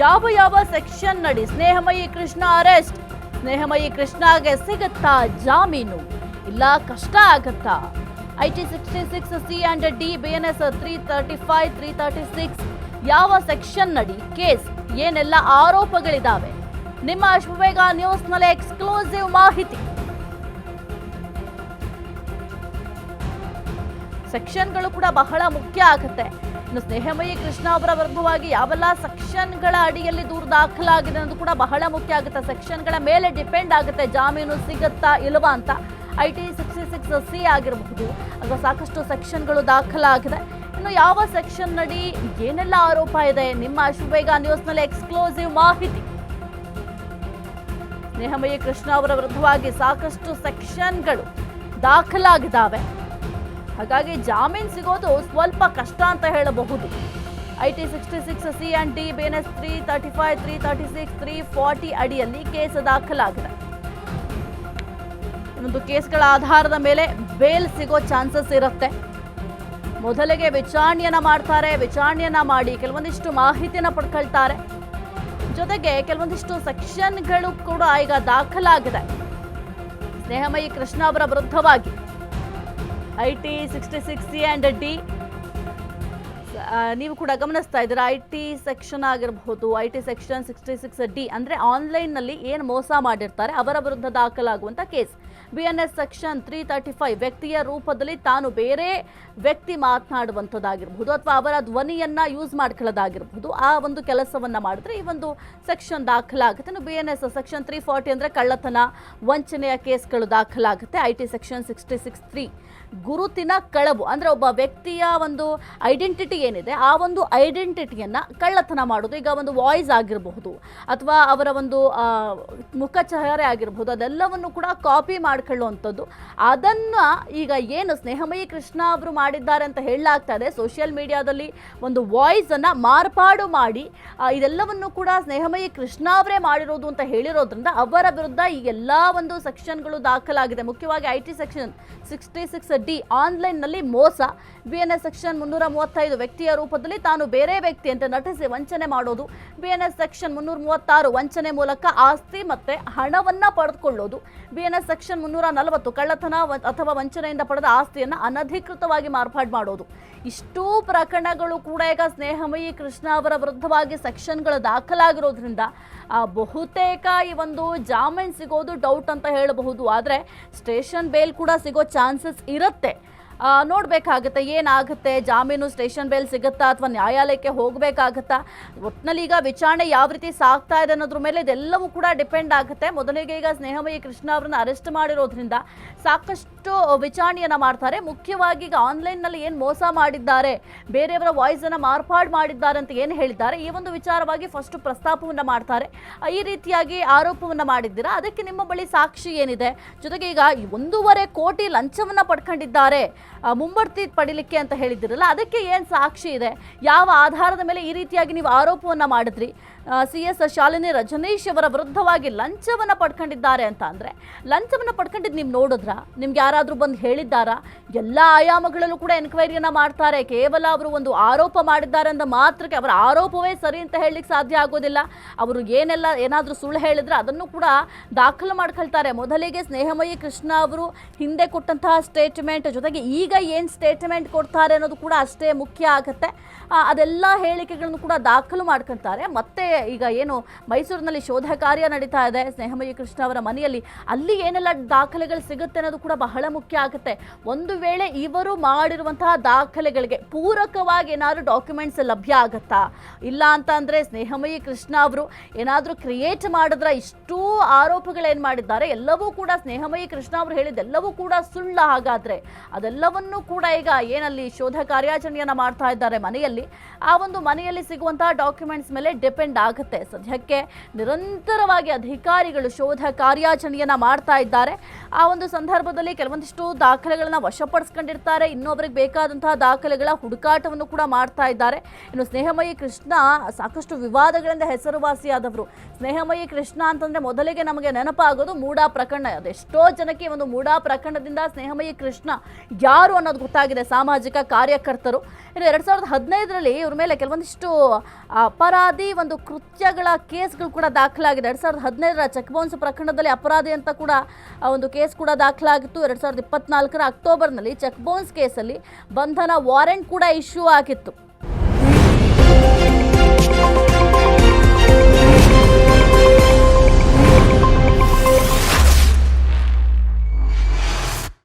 ಯಾವ ಯಾವ ಸೆಕ್ಷನ್ ನಡಿ ಸ್ನೇಹಮಯಿ ಕೃಷ್ಣ ಅರೆಸ್ಟ್? ಸ್ನೇಹಮಯಿ ಕೃಷ್ಣಗೆ ಸಿಗುತ್ತಾ ಜಾಮೀನು? ಇಲ್ಲ ಕಷ್ಟ ಆಗತ್ತಾ? IT 66 C and D BNS 335 336 ಯಾವ ಸೆಕ್ಷನ್ ನಡಿ ಕೇಸ್? ಏನೆಲ್ಲ ಆರೋಪಗಳಿದಾವೆ? ನಿಮ್ಮ ಅಶ್ವವೇಗ ನ್ಯೂಸ್ನಲ್ಲಿ ಎಕ್ಸ್ಕ್ಲೂಸಿವ್ ಮಾಹಿತಿ. ಸೆಕ್ಷನ್ಗಳು ಕೂಡ ಬಹಳ ಮುಖ್ಯ ಆಗುತ್ತೆ. ಇನ್ನು ಸ್ನೇಹಮಯಿ ಕೃಷ್ಣ ಅವರ ವಿರುದ್ಧವಾಗಿ ಯಾವೆಲ್ಲ ಸೆಕ್ಷನ್ಗಳ ಅಡಿಯಲ್ಲಿ ದೂರು ದಾಖಲಾಗಿದೆ ಅನ್ನೋದು ಕೂಡ ಬಹಳ ಮುಖ್ಯ ಆಗುತ್ತೆ. ಸೆಕ್ಷನ್ಗಳ ಮೇಲೆ ಡಿಪೆಂಡ್ ಆಗುತ್ತೆ ಜಾಮೀನು ಸಿಗುತ್ತಾ ಇಲ್ವಾ ಅಂತ. ಐಟಿ 66 ಸಿ ಆಗಿರಬಹುದು ಅಥವಾ ಸಾಕಷ್ಟು ಸೆಕ್ಷನ್ಗಳು ದಾಖಲಾಗಿದೆ. ಇನ್ನು ಯಾವ ಸೆಕ್ಷನ್ ನಡಿ ಏನೆಲ್ಲ ಆರೋಪ ಇದೆ? ನಿಮ್ಮ ಅಶ್ವವೇಗ ನ್ಯೂಸ್ನಲ್ಲಿ ಎಕ್ಸ್ಕ್ಲೂಸಿವ್ ಮಾಹಿತಿ. ಸ್ನೇಹಮಯಿ ಕೃಷ್ಣ ಅವರ ವಿರುದ್ಧವಾಗಿ ಸಾಕಷ್ಟು ಸೆಕ್ಷನ್ಗಳು ದಾಖಲಾಗಿದ್ದಾವೆ. ಹಾಗಾಗಿ ಜಾಮೀನು ಸಿಗೋದು ಸ್ವಲ್ಪ ಕಷ್ಟ ಅಂತ ಹೇಳಬಹುದು. IT 66 C and D BNS 335 336 340 ಅಡಿಯಲ್ಲಿ ಕೇಸ್ ದಾಖಲಾಗಿದೆ. ಇನ್ನೊಂದು ಕೇಸ್ಗಳ ಆಧಾರದ ಮೇಲೆ ಬೇಲ್ ಸಿಗೋ ಚಾನ್ಸಸ್ ಇರುತ್ತೆ. ಮೊದಲಿಗೆ ವಿಚಾರಣೆಯನ್ನ ಮಾಡ್ತಾರೆ. ವಿಚಾರಣೆಯನ್ನ ಮಾಡಿ ಕೆಲವೊಂದಿಷ್ಟು ಮಾಹಿತಿಯನ್ನ ಪಡ್ಕೊಳ್ತಾರೆ. ಜೊತೆಗೆ ಕೆಲವೊಂದಿಷ್ಟು ಸೆಕ್ಷನ್ಗಳು ಕೂಡ ಈಗ ದಾಖಲಾಗಿದೆ ಸ್ನೇಹಮಯಿ ಕೃಷ್ಣ ಅವರ ವಿರುದ್ಧವಾಗಿ. ಐಟಿ 66 ಸಿ ಅಂಡ್ ಡಿ ನೀವು ಕೂಡ ಗಮನಿಸ್ತಾ ಇದ್ದೀರಾ. ಐಟಿ ಸೆಕ್ಷನ್ ಆಗಿರಬಹುದು, ಐಟಿ ಸೆಕ್ಷನ್ 66 ಡಿ ಅಂದರೆ ಆನ್ಲೈನ್ನಲ್ಲಿ ಏನು ಮೋಸ ಮಾಡಿರ್ತಾರೆ ಅವರ ವಿರುದ್ಧ ದಾಖಲಾಗುವಂಥ ಕೇಸ್. BNS ಸೆಕ್ಷನ್ 335 ವ್ಯಕ್ತಿಯ ರೂಪದಲ್ಲಿ ತಾನು ಬೇರೆ ವ್ಯಕ್ತಿ ಮಾತನಾಡುವಂಥದ್ದಾಗಿರ್ಬೋದು ಅಥವಾ ಅವರ ಧ್ವನಿಯನ್ನ ಯೂಸ್ ಮಾಡ್ಕೊಳ್ಳೋದಾಗಿರ್ಬೋದು, ಆ ಒಂದು ಕೆಲಸವನ್ನ ಮಾಡಿದ್ರೆ ಈ ಒಂದು ಸೆಕ್ಷನ್ ದಾಖಲಾಗುತ್ತೆ. ಇನ್ನು BNS ಸೆಕ್ಷನ್ 340 ಅಂದರೆ ಕಳ್ಳತನ ವಂಚನೆಯ ಕೇಸ್ಗಳು ದಾಖಲಾಗುತ್ತೆ. ಐಟಿ ಸೆಕ್ಷನ್ 66(3) ಗುರುತಿನ ಕಳವು ಅಂದರೆ ಒಬ್ಬ ವ್ಯಕ್ತಿಯ ಒಂದು ಐಡೆಂಟಿಟಿ ಏನಿದೆ ಆ ಒಂದು ಐಡೆಂಟಿಟಿಯನ್ನ ಕಳ್ಳತನ ಮಾಡೋದು. ಈಗ ಒಂದು ವಾಯ್ಸ್ ಆಗಿರಬಹುದು ಅಥವಾ ಅವರ ಒಂದು ಮುಖಚಹರೆ ಆಗಿರಬಹುದು, ಅದೆಲ್ಲವನ್ನು ಕೂಡ ಕಾಪಿ ಮಾಡ್ಕೊಳ್ಳುವಂಥದ್ದು. ಅದನ್ನ ಈಗ ಏನು ಸ್ನೇಹಮಯಿ ಕೃಷ್ಣ ಅವರು ಮಾಡಿದ್ದಾರೆ ಅಂತ ಹೇಳಲಾಗ್ತಾ ಇದೆ. ಸೋಷಿಯಲ್ ಮೀಡಿಯಾದಲ್ಲಿ ಒಂದು ವಾಯ್ಸ್ ಅನ್ನ ಮಾರ್ಪಾಡು ಮಾಡಿ ಇದೆಲ್ಲವನ್ನು ಕೂಡ ಸ್ನೇಹಮಯಿ ಕೃಷ್ಣ ಅವರೇ ಮಾಡಿರೋದು ಅಂತ ಹೇಳಿರೋದ್ರಿಂದ ಅವರ ವಿರುದ್ಧ ಈ ಎಲ್ಲ ಒಂದು ಸೆಕ್ಷನ್ಗಳು ದಾಖಲಾಗಿದೆ. ಮುಖ್ಯವಾಗಿ ಐಟಿ ಸೆಕ್ಷನ್ 66 ಡಿ ಆನ್ಲೈನ್ನಲ್ಲಿ ಮೋಸ, BNS ಸೆಕ್ಷನ್ 335 ವ್ಯಕ್ತಿಯ ರೂಪದಲ್ಲಿ ತಾನು ಬೇರೆ ವ್ಯಕ್ತಿ ಅಂತ ನಟಿಸಿ ವಂಚನೆ ಮಾಡೋದು, BNS ಸೆಕ್ಷನ್ 336 ವಂಚನೆ ಮೂಲಕ ಆಸ್ತಿ ಮತ್ತೆ ಹಣವನ್ನ ಪಡೆದುಕೊಳ್ಳೋದು, BNS ಸೆಕ್ಷನ್ 340 ಕಳ್ಳತನ ಅಥವಾ ವಂಚನೆಯಿಂದ ಪಡೆದ ಆಸ್ತಿಯನ್ನ ಅನಧಿಕೃತವಾಗಿ ಮಾರ್ಪಾಡು ಮಾಡೋದು. ಇಷ್ಟೂ ಪ್ರಕರಣಗಳು ಕೂಡ ಈಗ ಸ್ನೇಹಮಯಿ ಕೃಷ್ಣ ಅವರ ವಿರುದ್ಧವಾಗಿ ಸೆಕ್ಷನ್ಗಳು ದಾಖಲಾಗಿರೋದ್ರಿಂದ ಬಹುತೇಕ ಈ ಒಂದು ಜಾಮೀನು ಸಿಗೋದು ಡೌಟ್ ಅಂತ ಹೇಳಬಹುದು. ಆದರೆ ಸ್ಟೇಷನ್ ಬೇಲ್ ಕೂಡ ಸಿಗೋ ಚಾನ್ಸಸ್ ಇರುತ್ತೆ. ನೋಡಬೇಕಾಗುತ್ತೆ ಏನಾಗುತ್ತೆ. ಜಾಮೀನು ಸ್ಟೇಷನ್ ಬೇಲ್ ಸಿಗುತ್ತಾ ಅಥವಾ ನ್ಯಾಯಾಲಯಕ್ಕೆ ಹೋಗಬೇಕಾಗತ್ತಾ? ಒಟ್ಟಿನಲ್ಲಿ ಈಗ ವಿಚಾರಣೆ ಯಾವ ರೀತಿ ಸಾಗ್ತಾ ಇದೆ ಅನ್ನೋದ್ರ ಮೇಲೆ ಇದೆಲ್ಲವೂ ಕೂಡ ಡಿಪೆಂಡ್ ಆಗುತ್ತೆ. ಮೊದಲಿಗೆ ಈಗ ಸ್ನೇಹಮಯಿ ಕೃಷ್ಣ ಅವರನ್ನ ಅರೆಸ್ಟ್ ಮಾಡಿರೋದ್ರಿಂದ ಸಾಕಷ್ಟು ವಿಚಾರಣೆಯನ್ನ ಮಾಡ್ತಾರೆ. ಮುಖ್ಯವಾಗಿ ಈಗ ಆನ್ಲೈನ್ನಲ್ಲಿ ಏನು ಮೋಸ ಮಾಡಿದ್ದಾರೆ, ಬೇರೆಯವರ ವಾಯ್ಸನ್ನು ಮಾರ್ಪಾಡು ಮಾಡಿದ್ದಾರೆ ಅಂತ ಏನು ಹೇಳಿದ್ದಾರೆ, ಈ ಒಂದು ವಿಚಾರವಾಗಿ ಫಸ್ಟ್ ಪ್ರಸ್ತಾಪವನ್ನು ಮಾಡ್ತಾರೆ. ಈ ರೀತಿಯಾಗಿ ಆರೋಪವನ್ನು ಮಾಡಿದ್ದೀರಾ, ಅದಕ್ಕೆ ನಿಮ್ಮ ಬಳಿ ಸಾಕ್ಷಿ ಏನಿದೆ? ಜೊತೆಗೆ ಈಗ 1.5 ಕೋಟಿ ಲಂಚವನ್ನು ಪಡ್ಕೊಂಡಿದ್ದಾರೆ ಮುಂಬಡ್ತಿ ಪಡಿಲಿಕ್ಕೆ ಅಂತ ಹೇಳಿದಿರಲ್ಲ, ಅದಕ್ಕೆ ಏನು ಸಾಕ್ಷಿ ಇದೆ? ಯಾವ ಆಧಾರದ ಮೇಲೆ ಈ ರೀತಿಯಾಗಿ ನೀವು ಆರೋಪವನ್ನು ಮಾಡಿದ್ರಿ? CS ಶಾಲಿನಿ ರಜನೀಶ್ ಅವರ ವಿರುದ್ಧವಾಗಿ ಲಂಚವನ್ನು ಪಡ್ಕೊಂಡಿದ್ದಾರೆ ಅಂತ ಅಂದರೆ ಲಂಚವನ್ನು ಪಡ್ಕೊಂಡಿದ್ದು ನೀವು ನೋಡಿದ್ರಾ? ನಿಮ್ಗೆ ಯಾರಾದರೂ ಬಂದು ಹೇಳಿದ್ದಾರಾ? ಎಲ್ಲ ಆಯಾಮಗಳಲ್ಲೂ ಕೂಡ ಎನ್ಕ್ವೈರಿಯನ್ನು ಮಾಡ್ತಾರೆ. ಕೇವಲ ಅವರು ಒಂದು ಆರೋಪ ಮಾಡಿದ್ದಾರೆ ಅಂದ ಮಾತ್ರಕ್ಕೆ ಅವರ ಆರೋಪವೇ ಸರಿ ಅಂತ ಹೇಳಲಿಕ್ಕೆ ಸಾಧ್ಯ ಆಗೋದಿಲ್ಲ. ಅವರು ಏನಾದರೂ ಸುಳ್ಳು ಹೇಳಿದ್ರೆ ಅದನ್ನು ಕೂಡ ದಾಖಲು ಮಾಡ್ಕೊಳ್ತಾರೆ. ಮೊದಲಿಗೆ ಸ್ನೇಹಮಯಿ ಕೃಷ್ಣ ಅವರು ಹಿಂದೆ ಕೊಟ್ಟಂತಹ ಸ್ಟೇಟ್ಮೆಂಟ್ ಜೊತೆಗೆ ಈಗ ಏನು ಸ್ಟೇಟ್ಮೆಂಟ್ ಕೊಡ್ತಾರೆ ಅನ್ನೋದು ಕೂಡ ಅಷ್ಟೇ ಮುಖ್ಯ ಆಗುತ್ತೆ. ಅದೆಲ್ಲ ಹೇಳಿಕೆಗಳನ್ನು ಕೂಡ ದಾಖಲು ಮಾಡ್ಕೊಳ್ತಾರೆ. ಮತ್ತೆ ಈಗ ಏನು ಮೈಸೂರಿನಲ್ಲಿ ಶೋಧ ಕಾರ್ಯ ನಡೀತಾ ಇದೆ ಸ್ನೇಹಮಯಿ ಕೃಷ್ಣ ಅವರ ಮನೆಯಲ್ಲಿ, ಅಲ್ಲಿ ಏನೆಲ್ಲ ದಾಖಲೆಗಳು ಸಿಗುತ್ತೆ ಅನ್ನೋದು ಕೂಡ ಬಹಳ ಮುಖ್ಯ ಆಗುತ್ತೆ. ಒಂದು ವೇಳೆ ಇವರು ಮಾಡಿರುವಂತಹ ದಾಖಲೆಗಳಿಗೆ ಪೂರಕವಾಗಿ ಏನಾದರೂ ಡಾಕ್ಯುಮೆಂಟ್ಸ್ ಲಭ್ಯ ಆಗುತ್ತಾ? ಇಲ್ಲ ಅಂತ ಅಂದರೆ ಸ್ನೇಹಮಯಿ ಕೃಷ್ಣ ಅವರು ಏನಾದರೂ ಕ್ರಿಯೇಟ್ ಮಾಡಿದ್ರೆ ಇಷ್ಟೂ ಆರೋಪಗಳೇನು ಮಾಡಿದ್ದಾರೆ ಎಲ್ಲವೂ ಕೂಡ ಸ್ನೇಹಮಯಿ ಕೃಷ್ಣ ಅವರು ಹೇಳಿದ್ದೆಲ್ಲವೂ ಕೂಡ ಸುಳ್ಳು. ಹಾಗಾದರೆ ಅದೆಲ್ಲವನ್ನೂ ಕೂಡ ಈಗ ಏನಲ್ಲಿ ಶೋಧ ಕಾರ್ಯಾಚರಣೆಯನ್ನು ಮಾಡ್ತಾ ಇದ್ದಾರೆ ಮನೆಯಲ್ಲಿ, ಆ ಒಂದು ಮನೆಯಲ್ಲಿ ಸಿಗುವಂತಹ ಡಾಕ್ಯುಮೆಂಟ್ಸ್ ಮೇಲೆ ಡಿಪೆಂಡ್ ಆಗುತ್ತೆ. ಸದ್ಯಕ್ಕೆ ನಿರಂತರವಾಗಿ ಅಧಿಕಾರಿಗಳು ಶೋಧ ಕಾರ್ಯಾಚರಣೆಯನ್ನ ಮಾಡ್ತಾ ಇದ್ದಾರೆ. ಆ ಒಂದು ಸಂದರ್ಭದಲ್ಲಿ ಕೆಲವೊಂದಿಷ್ಟು ದಾಖಲೆಗಳನ್ನ ವಶಪಡಿಸ್ಕೊಂಡಿರ್ತಾರೆ. ಇನ್ನೊಬ್ಬರಿಗೆ ಬೇಕಾದಂತಹ ದಾಖಲೆಗಳ ಹುಡುಕಾಟವನ್ನು ಕೂಡ ಮಾಡ್ತಾ ಇದ್ದಾರೆ. ಇನ್ನು ಸ್ನೇಹಮಯಿ ಕೃಷ್ಣ ಸಾಕಷ್ಟು ವಿವಾದಗಳಿಂದ ಹೆಸರುವಾಸಿಯಾದವರು. ಸ್ನೇಹಮಯಿ ಕೃಷ್ಣ ಅಂತಂದ್ರೆ ಮೊದಲಿಗೆ ನಮಗೆ ನೆನಪಾಗೋದು ಮೂಡಾ ಪ್ರಕರಣ. ಅದೆಷ್ಟೋ ಜನಕ್ಕೆ ಒಂದು ಮೂಡಾ ಪ್ರಕರಣದಿಂದ ಸ್ನೇಹಮಯಿ ಕೃಷ್ಣ ಯಾರು ಅನ್ನೋದು ಗೊತ್ತಾಗಿದೆ, ಸಾಮಾಜಿಕ ಕಾರ್ಯಕರ್ತರು. ಇನ್ನು 2015ರಲ್ಲಿ ಇವ್ರ ಮೇಲೆ ಕೆಲವೊಂದಿಷ್ಟು ಅಪರಾಧಿ ಒಂದು ಕೃತ್ಯಗಳ ಕೇಸ್ಗಳು ಕೂಡ ದಾಖಲಾಗಿದೆ. 2015ರ ಚೆಕ್ ಬೌನ್ಸ್ ಪ್ರಕರಣದಲ್ಲಿ ಅಪರಾಧಿ ಅಂತ ಕೂಡ ಒಂದು ಕೇಸ್ ಕೂಡ ದಾಖಲಾಗಿತ್ತು. 2024ರ ಅಕ್ಟೋಬರ್ನಲ್ಲಿ ಚೆಕ್ ಬೌನ್ಸ್ ಕೇಸಲ್ಲಿ ಬಂಧನ ವಾರೆಂಟ್ ಕೂಡ ಇಶ್ಯೂ ಆಗಿತ್ತು.